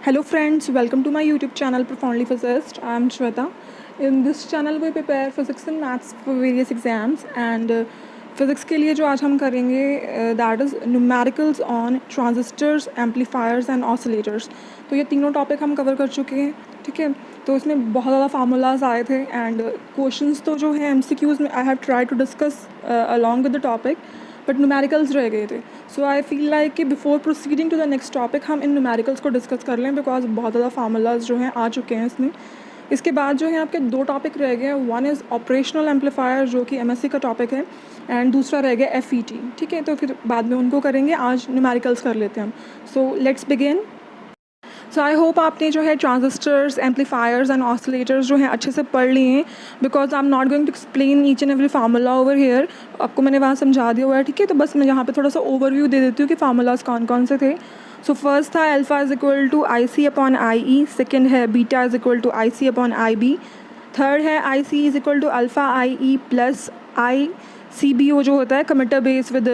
Hello friends, welcome to my YouTube channel Profoundly Physicist. I am Shweta. In this channel we prepare physics and maths for various exams and physics के लिए जो आज हम करेंगे that is numericals on transistors, amplifiers and oscillators. तो ये तीनों topic हम कवर कर चुके हैं, ठीक है. तो इसमें बहुत ज़्यादा फार्मूलाज आए थे एंड क्वेश्चंस तो जो है MCQs में I have try to discuss along with the topic but numericals रह गए थे. सो आई फील लाइक कि before proceeding to the next topic हम इन न्यूमेरिकल्स को डिस्कस कर लें बिकॉज बहुत ज़्यादा फार्मूलाज जो हैं आ चुके हैं इसमें. इसके बाद जो है आपके दो टॉपिक रह गए. वन इज़ ऑपरेशनल एम्पलीफायर जो कि MSc का टॉपिक है एंड दूसरा रह गया FET, ठीक है. तो फिर बाद में उनको करेंगे, आज न्यूमेरिकल्स कर लेते हैं हम. So let's begin. So I hope आपने जो है ट्रांजिस्टर्स, एम्पलीफायर्स एंड ऑसिलेटर्स जो हैं अच्छे से पढ़ लिए हैं because I am not going to explain each and every formula over here. आपको मैंने वहाँ समझा दिया हुआ है, ठीक है. तो बस मैं यहाँ पे थोड़ा सा ओवरव्यू दे देती हूँ कि फार्मूलाज कौन कौन से थे. सो फर्स्ट था alpha is equal to IC upon IE. Second है beta is equal to IC upon IB. Third है IC is equal to alpha IE plus ICBO जो होता है कमिटर बेस विद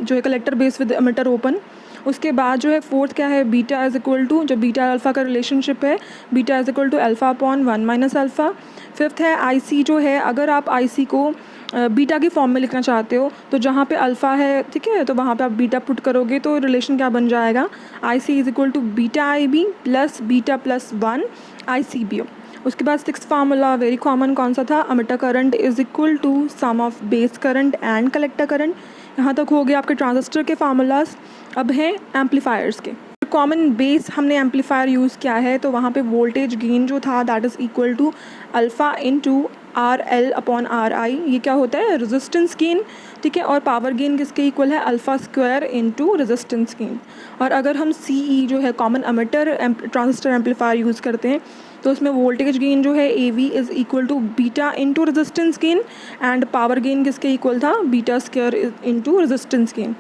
जो है collector base with emitter open. उसके बाद जो है फोर्थ क्या है, बीटा इज इक्वल टू, जो बीटा अल्फ़ा का रिलेशनशिप है, beta is equal to alpha upon 1 minus alpha. Fifth है IC जो है, अगर आप IC को बीटा की फॉर्म में लिखना चाहते हो तो जहाँ पे अल्फ़ा है, ठीक है, तो वहाँ पे आप बीटा पुट करोगे तो रिलेशन क्या बन जाएगा, IC is equal to beta IB plus beta plus 1 ICBO. उसके बाद सिक्स फार्मूला वेरी कॉमन कौन सा था, emitter current is equal to sum of base current and collector current. यहाँ तक हो गया आपके ट्रांजिस्टर के फार्मूलाज. अब हैं एम्पलीफायर्स के. कॉमन बेस हमने एम्पलीफायर यूज़ किया है तो वहाँ पे वोल्टेज गेन जो था that is equal to alpha into RL upon RI. ये क्या होता है, रेजिस्टेंस गेन, ठीक है. और पावर गेन किसके इक्वल है, alpha square into resistance gain. और अगर हम CE जो है common emitter transistor amplifier use करते हैं तो उसमें वोल्टेज गेन जो है AV is equal to beta into resistance gain and power gain किसके इक्वल था, beta square into resistance gain.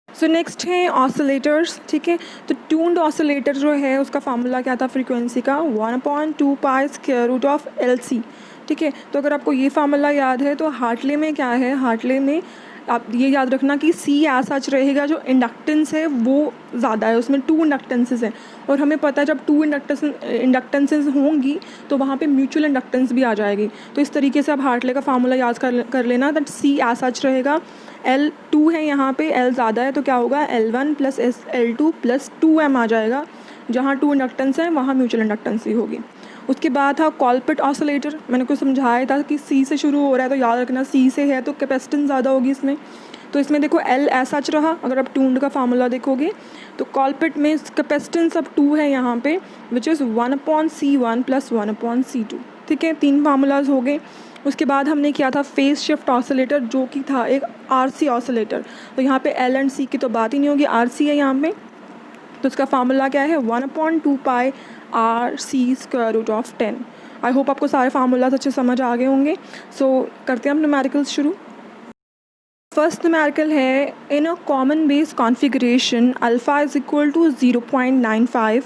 So next है ऑसिलेटर्स, ठीक है. तो ट्यून्ड ऑसिलेटर जो है उसका फार्मूला क्या था फ्रीक्वेंसी का, 1/2 pi square root of LC, ठीक है. तो अगर आपको ये फार्मूला याद है तो हार्टले में क्या है, हार्टले में आप ये याद रखना कि C एज सच रहेगा, जो इंडक्टेंस है वो ज़्यादा है, उसमें 2 इंडक्टेंसेस हैं और हमें पता है जब 2 इंडक्टेंसेस होंगी तो वहाँ पे म्यूचुअल इंडक्टेंस भी आ जाएगी. तो इस तरीके से आप हार्टले का फार्मूला याद कर लेना दैट C एज सच रहेगा. L2 है यहाँ पे, L ज़्यादा है तो क्या होगा, L1 plus L2 plus 2M आ जाएगा. जहाँ 2 इंडक्टेंस हैं वहाँ म्यूचुअल इंडक्टेंस ही होगी. उसके बाद था कॉलपिट ऑसिलेटर. मैंने कुछ समझाया था कि C से शुरू हो रहा है तो याद रखना C से है तो कैपेसिटेंस ज़्यादा होगी इसमें. तो इसमें देखो L ऐसा सच रहा, अगर आप ट्यून्ड का फार्मूला देखोगे तो कॉलपिट में कैपेसिटेंस अब 2 है यहाँ पे which is 1/C1 plus 1/C2, ठीक है. 3 फार्मूलाज हो गए. उसके बाद हमने किया था फेज शिफ्ट ऑसिलेटर जो कि था एक RC ऑसिलेटर. तो यहाँ पे L एंड C की तो बात ही नहीं होगी, RC है यहाँ पे. तो इसका फार्मूला क्या है, 1/2 pi RC square root of 10. I hope आपको सारे फार्मूलाज अच्छे समझ आ गए होंगे. सो करते हैं हम न्यूमेरिकल्स शुरू. फर्स्ट न्यूमेरिकल है, in a common base configuration alpha is equal to 0.95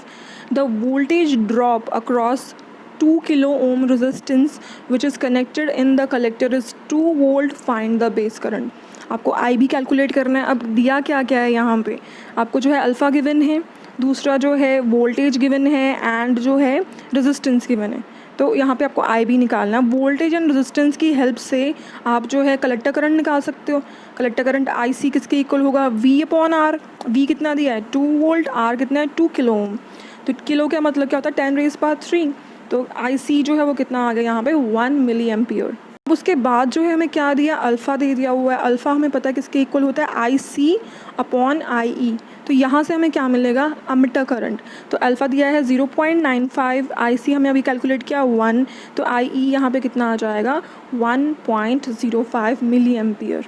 the voltage drop across 2 kilo ohm resistance which is connected in the collector is 2 volt. find the base current. आपको IB calculate करना है. अब दिया क्या क्या है यहाँ पे, आपको जो है अल्फ़ा गिवन है, दूसरा जो है वोल्टेज गिवन है एंड जो है रेजिस्टेंस गिवन है. तो यहाँ पे आपको IB निकालना है. वोल्टेज एंड रेजिस्टेंस की हेल्प से आप जो है कलेक्टर करंट निकाल सकते हो. कलेक्टर करंट IC किसके इक्वल होगा, V अपॉन R. V कितना दिया है, 2 वोल्ट, R कितना है 2 किलो ओम. तो किलो का मतलब क्या होता है, 10⁻³ तो IC जो है वो कितना आ गया यहाँ पे, 1 मिली एम्पियर. उसके बाद जो है हमें क्या दिया, अल्फ़ा दे दिया हुआ है. अल्फ़ा हमें पता है किसके इक्वल होता है, IC अपॉन IE. तो यहाँ से हमें क्या मिलेगा, अमिटर करंट. तो अल्फ़ा दिया है 0.95, IC हमें अभी कैलकुलेट किया 1, तो IE यहाँ पे कितना आ जाएगा, 1.05 मिली एम्पियर,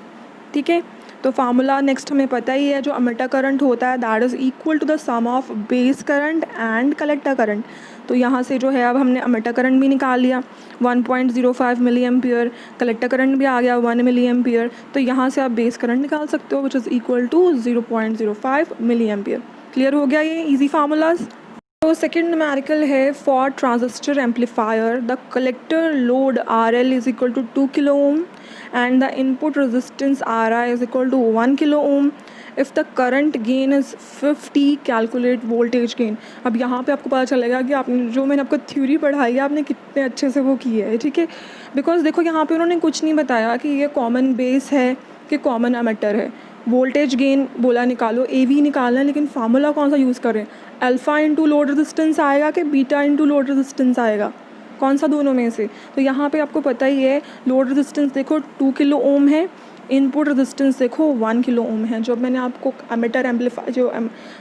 ठीक है. तो फार्मूला नेक्स्ट हमें पता ही है, जो अमिटर करंट होता है that is equal to the sum of base current and collector current. तो यहाँ से जो है अब हमने अमिटर करंट भी निकाल लिया 1.05 मिली एम्पियर, कलेक्टर करंट भी आ गया 1 मिली एम्पियर. तो यहाँ से आप बेस करंट निकाल सकते हो which is equal to 0.05 milli ampere. Clear हो गया ये इजी फार्मूलाज. तो सेकेंड न्यूमेरिकल है for transistor amplifier the collector load RL is equal to 2 kilo ohm and the input resistance RI is equal to 1 kilo ohm if the current gain is 50 calculate voltage gain. अब यहाँ पे आपको पता चलेगा कि आपने जो मैंने आपको थ्योरी पढ़ाई है आपने कितने अच्छे से वो की है, ठीक है। बिकॉज देखो यहाँ पे उन्होंने कुछ नहीं बताया कि ये कॉमन बेस है कि कॉमन एमिटर है। वोल्टेज गेन बोला निकालो, AV निकालना है, लेकिन फार्मूला कौन सा यूज़ करें, अल्फ़ा इंटू लोड रेजिस्टेंस आएगा कि बीटा इंटू लोड रेजिस्टेंस आएगा, कौन सा दोनों में से। तो यहाँ पे आपको पता ही है लोड रेजिस्टेंस देखो 2 किलो ओम है, इनपुट रेजिस्टेंस देखो 1 किलो ओम है। जब मैंने आपको एमिटर एम्पलीफायर जो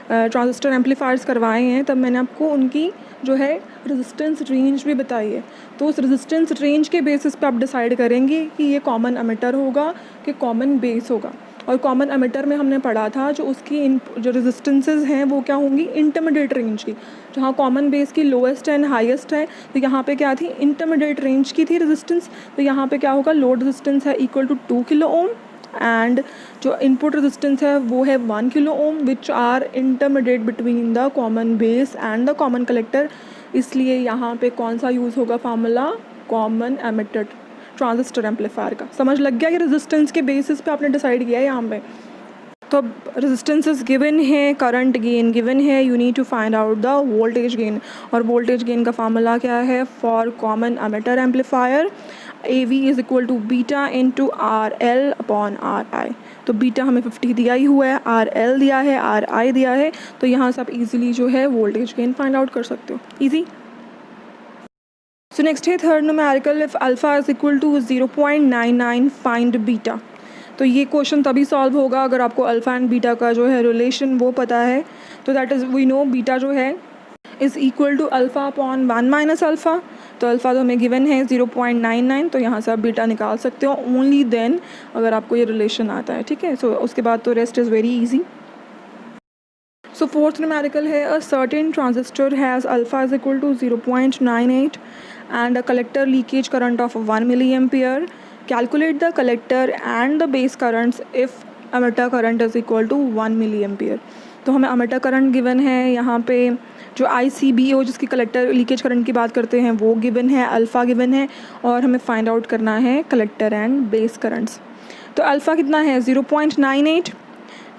ट्रांजिस्टर एम्पलीफायर्स करवाए हैं तब मैंने आपको उनकी जो है रेजिस्टेंस रेंज भी बताई है। तो उस रेजिस्टेंस रेंज के बेसिस पे आप डिसाइड करेंगे कि ये कॉमन एमिटर होगा कि कॉमन बेस होगा। और कॉमन एमिटर में हमने पढ़ा था जो उसकी जो रेजिस्टेंसेज हैं वो क्या होंगी, इंटरमीडिएट रेंज की। जहाँ कॉमन बेस की लोएस्ट एंड हाईएस्ट है तो यहाँ पे क्या थी, इंटरमीडिएट रेंज की थी रेजिस्टेंस। तो यहाँ पे क्या होगा, लोड रेजिस्टेंस है equal to 2 kilo ohm and जो इनपुट रेजिस्टेंस है वो है 1 kilo ohm which are intermediate between the common base and the common collector. इसलिए यहाँ पे कौन सा यूज़ होगा formula, common emitter transistor amplifier का। समझ लग गया कि रेजिस्टेंस के बेसिस पे आपने डिसाइड किया है यहाँ पे। तो अब रेजिस्टेंसेस गिवन है, करंट गेन गिवन है, you need to find out the voltage gain. और वोल्टेज गेन का फार्मूला क्या है for common emitter amplifier, AV is equal to beta into RL upon RI। तो बीटा हमें 50 दिया ही हुआ है, RL दिया है, RI दिया है, तो यहाँ से आप इजीली जो है वोल्टेज गेन फाइंड आउट कर सकते हो, ईजी। सो नेक्स्ट है third numerical, if alpha is equal to 0.99 find beta. तो ये क्वेश्चन तभी सॉल्व होगा अगर आपको अल्फ़ा एंड बीटा का जो है रिलेशन वो पता है। तो that is we know beta जो है is equal to alpha upon 1 minus alpha. तो अल्फ़ा तो हमें गिवन है 0.99, तो यहाँ से आप बीटा निकाल सकते हो ओनली देन अगर आपको ये रिलेशन आता है, ठीक है। सो उसके बाद तो rest is very easy. So fourth numerical है a certain transistor has alpha is equal to 0.98 and a collector leakage current of 1 milliampere. Calculate the collector and the base currents if emitter current is equal to 1 milliampere. तो हमें emitter current given है, यहाँ पे जो ICBO जिसकी collector leakage current की बात करते हैं वो गिवन है, अल्फ़ा गिवन है, और हमें फाइंड आउट करना है कलेक्टर एंड बेस करंट्स। तो अल्फ़ा कितना है 0.98,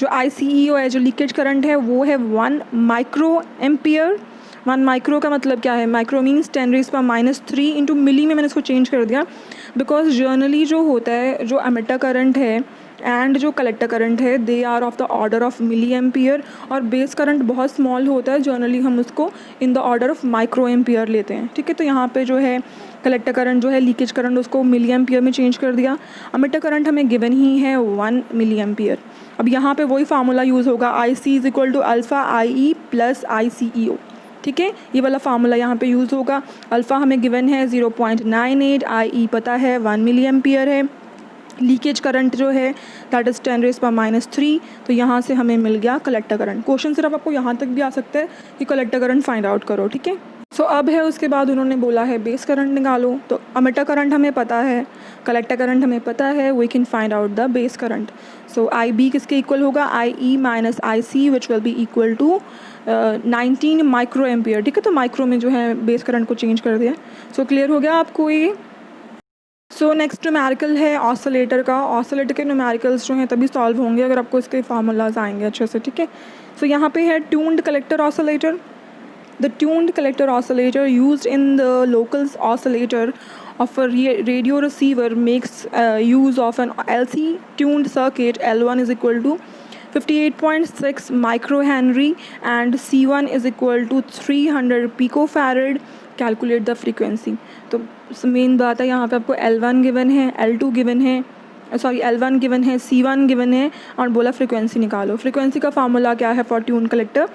जो ICEO है जो लीकेज करंट है वो है 1 माइक्रो एम्पियर। 1 माइक्रो का मतलब क्या है, माइक्रो मीन्स 10⁻³ इंटू मिली में मैंने इसको चेंज कर दिया बिकॉज जर्नली जो होता है जो एमिटर करंट है एंड जो कलेक्टर करंट है they are of the order of milli ampere, और बेस करंट बहुत स्मॉल होता है, जर्नली हम उसको in the order of micro ampere लेते हैं, ठीक है। तो यहाँ पे जो है कलेक्टर करंट जो है लीकेज करंट उसको मिली एम्पियर में चेंज कर दिया। एमिटर करंट हमें गिवन ही है 1 मिली एम्पियर। अब यहाँ पे वही फार्मूला यूज़ होगा, IC is equal to alpha IE plus ICEO, ठीक है। ये वाला फार्मूला यहाँ पे यूज़ होगा। अल्फ़ा हमें गिवन है 0.98, IE पता है 1 मिली एम्पियर है, लीकेज करंट जो है दैट इज़ 10⁻³ तो यहाँ से हमें मिल गया कलेक्टर करंट। क्वेश्चन सिर्फ आपको यहाँ तक भी आ सकता है कि कलेक्टर करंट फाइंड आउट करो, ठीक है। सो अब है उसके बाद उन्होंने बोला है बेस करंट निकालो। तो एमिटर करंट हमें पता है, कलेक्टर करंट हमें पता है, we can find out the base current. So IB किसके इक्वल होगा, IE minus IC which will be equal to 19 micro ampere, ठीक है। तो माइक्रो में जो है बेस करंट को चेंज कर दिया। सो क्लियर हो गया आपको ये। सो नेक्स्ट न्यूमेरिकल है ऑसिलेटर का। ऑसिलेटर के न्यूमेरिकल्स जो हैं तभी सॉल्व होंगे अगर आपको इसके फार्मूलाज आएंगे अच्छे से, ठीक है। सो यहाँ पे है tuned collector oscillator. The tuned collector oscillator used in the local oscillator of a radio receiver makes use of an LC tuned circuit. L1 is equal to 58.6 microhenry and C1 is equal to 300 picofarad. Calculate the frequency. तो main बात है यहाँ पे आपको L1 given है, L2 given है, sorry L1 given है, C1 given है, और बोला फ्रीक्वेंसी निकालो। फ्रीक्वेंसी का फार्मूला क्या है for tune collector,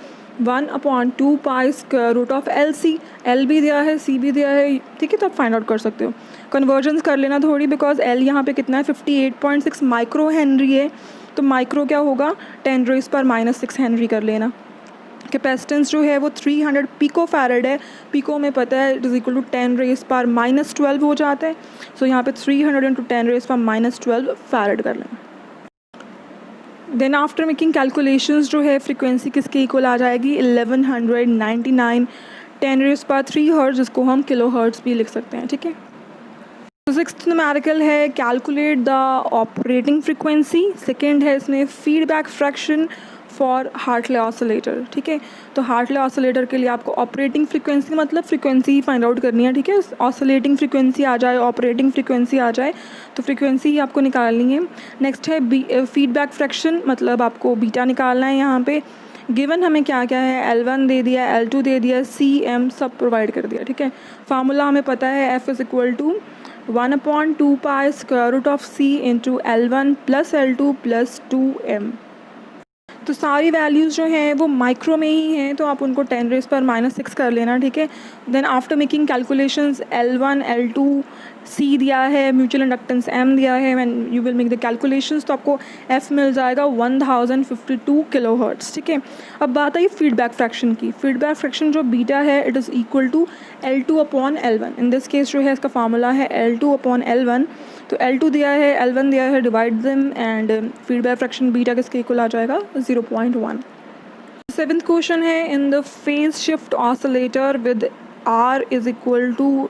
1/2 pi square root of LC। L भी दिया है, C भी दिया है, ठीक है। तो आप फाइंड आउट कर सकते हो। कन्वर्जन्स कर लेना थोड़ी बिकॉज L यहाँ पे कितना है 58.6 माइक्रो हेनरी है, तो माइक्रो क्या होगा 10⁻⁻6 हेनरी कर लेना। कैपेसिटेंस जो है वो 300 पिको फैरड है, पिको में पता है इट इज़ इक्वल टू 10⁻⁻12 हो जाता है। सो यहाँ पे 300 × 10⁻⁻12 फैरड कर लेना। देन आफ्टर मेकिंग कैलकुलेशंस जो है फ्रीक्वेंसी किसके इक्वल आ जाएगी 1199 10⁻³ हर्ट्ज, जिसको हम किलो हर्ट्ज भी लिख सकते हैं, ठीक है। तो सिक्स्थ न्यूमेरिकल है calculate the operating frequency, second है इसमें feedback fraction for Hartley oscillator, ठीक है। तो हार्टले ऑसिलेटर के लिए आपको ऑपरेटिंग फ्रीक्वेंसी मतलब फ्रीक्वेंसी फाइंड आउट करनी है, ठीक है। ऑसिलेटिंग फ्रीक्वेंसी आ जाए, ऑपरेटिंग फ्रीक्वेंसी आ जाए, तो फ्रीक्वेंसी ही आपको निकालनी है। नेक्स्ट है फीडबैक फ्रैक्शन, मतलब आपको बीटा निकालना है। यहाँ पे गिवन हमें क्या क्या है, L1 दे दिया, L2 दे दिया, C M सब प्रोवाइड कर दिया, ठीक है। फार्मूला हमें पता है F = 1/2π√C × L1 + L2 + 2M। तो सारी वैल्यूज़ जो हैं वो माइक्रो में ही हैं, तो आप उनको 10⁻⁻6 कर लेना, ठीक है। Then after making calculations L1 L2 C दिया है, म्यूचुअल इंडक्टेंस M दिया है, when you will make the calculations तो आपको F मिल जाएगा 1052 किलो हर्ट्ज़, ठीक है। अब बात आई फीडबैक फ्रैक्शन की। फीडबैक फ्रैक्शन जो बीटा है it is equal to L2/L1। In this case जो है इसका फार्मूला है L2/L1। तो L2 दिया है, L1 दिया है, divide them and feedback fraction beta किसके इक्वल आ जाएगा 0.1। सेवेंथ क्वेश्चन है in the phase shift oscillator with R is equal to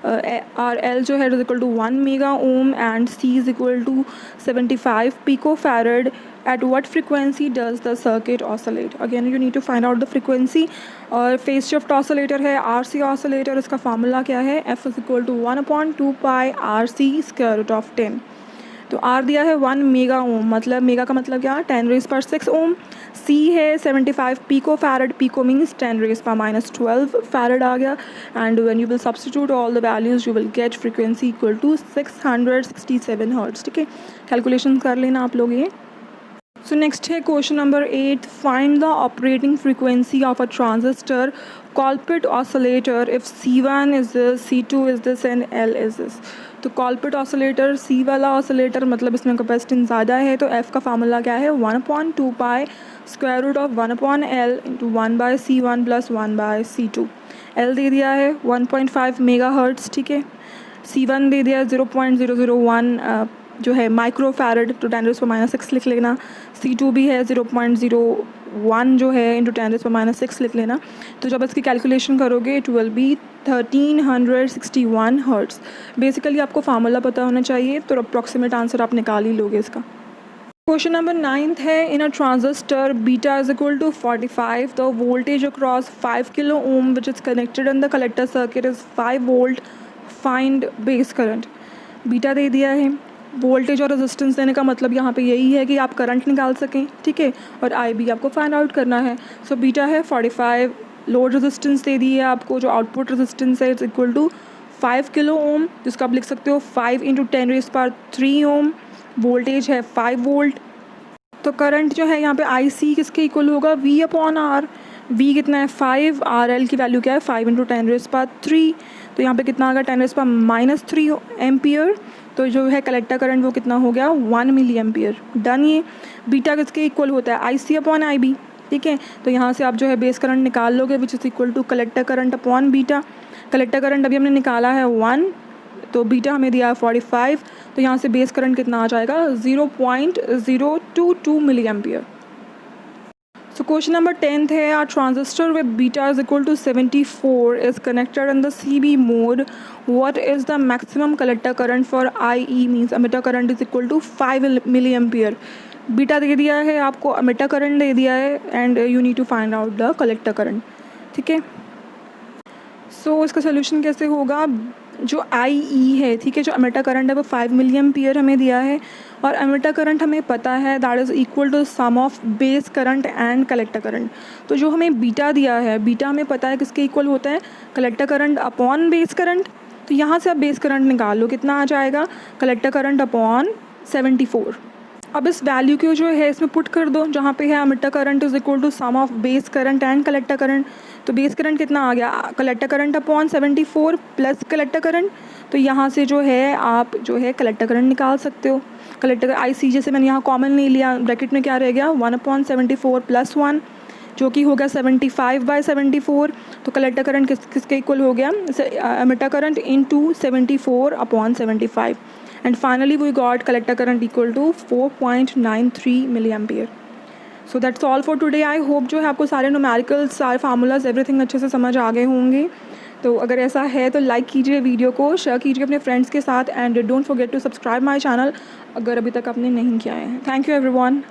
RL जो है is equal to 1 mega ohm and C is equal to 75 picofarad at what frequency does the circuit oscillate? Again you need to find out the frequency। और phase shift oscillator है RC oscillator, इसका formula क्या है F = 1/2π/RC²√10। तो R दिया है 1 mega ओम, मतलब mega का मतलब क्या 10⁻6 ओम। C है 75 पिकोफैरड, पिको मीन्स 10⁻12 फैरड आ गया। And when you will substitute all the values you will get frequency equal to 667 hertz, ठीक है। कैलकुलेशन कर लेना आप लोग ये। So next है question number 8, find the operating frequency of a transistor Colpit oscillator if C1 is this, C2 is this and L is this। तो Colpit oscillator C वाला oscillator मतलब इसमें कैपेसिटेंस ज़्यादा है, तो F का फार्मूला क्या है 1/2π√1/L × 1/C1 + 1/C2। L दे दिया है 1.5 मेगा हर्ट्ज़, ठीक है। C1 दे दिया 0.001 जो है माइक्रो फैरड, तो 10⁻6 लिख लेना। C2 भी है 0.01 जो है इंटू 10⁻6 लिख लेना। तो जब इसकी कैलकुलेशन करोगे it will be 1361 hertz. Basically आपको फार्मूला पता होना चाहिए, तो अप्रॉक्सीमेट आंसर आप निकाल ही लोगे इसका। क्वेश्चन नंबर 9 है in a transistor beta is equal to 45 the voltage across 5 kilo ohm which is connected in the collector circuit is 5 volt, find base current. Beta दे दिया है, वोल्टेज और रेजिस्टेंस देने का मतलब यहाँ पे यही है कि आप करंट निकाल सकें, ठीक है। और IB आपको फाइंड आउट करना है। सो बीटा है 45, लोड रेजिस्टेंस दे दी है आपको, जो आउटपुट रेजिस्टेंस है it's equal to 5 kilo ohm, जिसको आप लिख सकते हो 5 × 10⁻³ ओम। वोल्टेज है 5 वोल्ट। तो करंट जो है यहाँ पे IC किसके इक्वल होगा V/R। V कितना है 5, RL की वैल्यू क्या है 5 × 10⁻³। तो यहाँ पे कितना आ गया 10⁻³ एम्पियर। तो जो है कलेक्टर करंट वो कितना हो गया 1 मिली एम्पियर। डन। ये बीटा किसके इक्वल होता है IC/IB, ठीक है। तो यहाँ से आप जो है बेस करंट निकाल लोगे which is equal to collector current upon beta. Collector current अभी हमने निकाला है 1, तो बीटा हमें दिया है 45, तो यहाँ से बेस करंट कितना आ जाएगा 0.022 milli ampere. So question number 10 है our transistor with beta is equal to 74 is connected in the CB mode. What is the maximum collector current for IE means emitter current is equal to 5 milliampere. Beta दे दिया है आपको, emitter current दे दिया है and you need to find out the collector current, ठीक है। So इसका solution कैसे होगा, जो IE है, ठीक है, जो एमिटर करंट है वो 5 मिली एम्पियर हमें दिया है और एमिटर करंट हमें पता है that is equal to sum of base current and collector current. तो जो हमें बीटा दिया है, बीटा हमें पता है किसके इक्वल होता है collector current upon base current. तो यहाँ से आप बेस करंट निकाल लो, कितना आ जाएगा कलेक्टर करंट अपॉन 74। अब इस वैल्यू को जो है इसमें पुट कर दो, जहाँ पे है emitter current is equal to sum of base current and collector current. तो बेस करंट कितना आ गया collector current upon 74 plus collector current. तो यहाँ से जो है आप जो है कलेक्टर करंट निकाल सकते हो। कलेक्टर IC जैसे मैंने यहाँ कॉमन नहीं लिया, ब्रैकेट में क्या रह गया 1/74 + 1 जो कि हो गया 75/74। तो कलेक्टर करंट किसके इक्वल हो गया emitter current into 74/75। And finally we got collector current equal to 4.93 milli ampere. So that's all for today. I hope जो है आपको सारे न्यूमेरिकल्स, सारे फार्मूलाज, एवरीथिंग अच्छे से समझ आ गए होंगे. तो अगर ऐसा है तो लाइक कीजिए वीडियो को, शेयर कीजिए अपने फ्रेंड्स के साथ, and don't forget to subscribe my channel अगर अभी तक आपने नहीं किया है. Thank you everyone.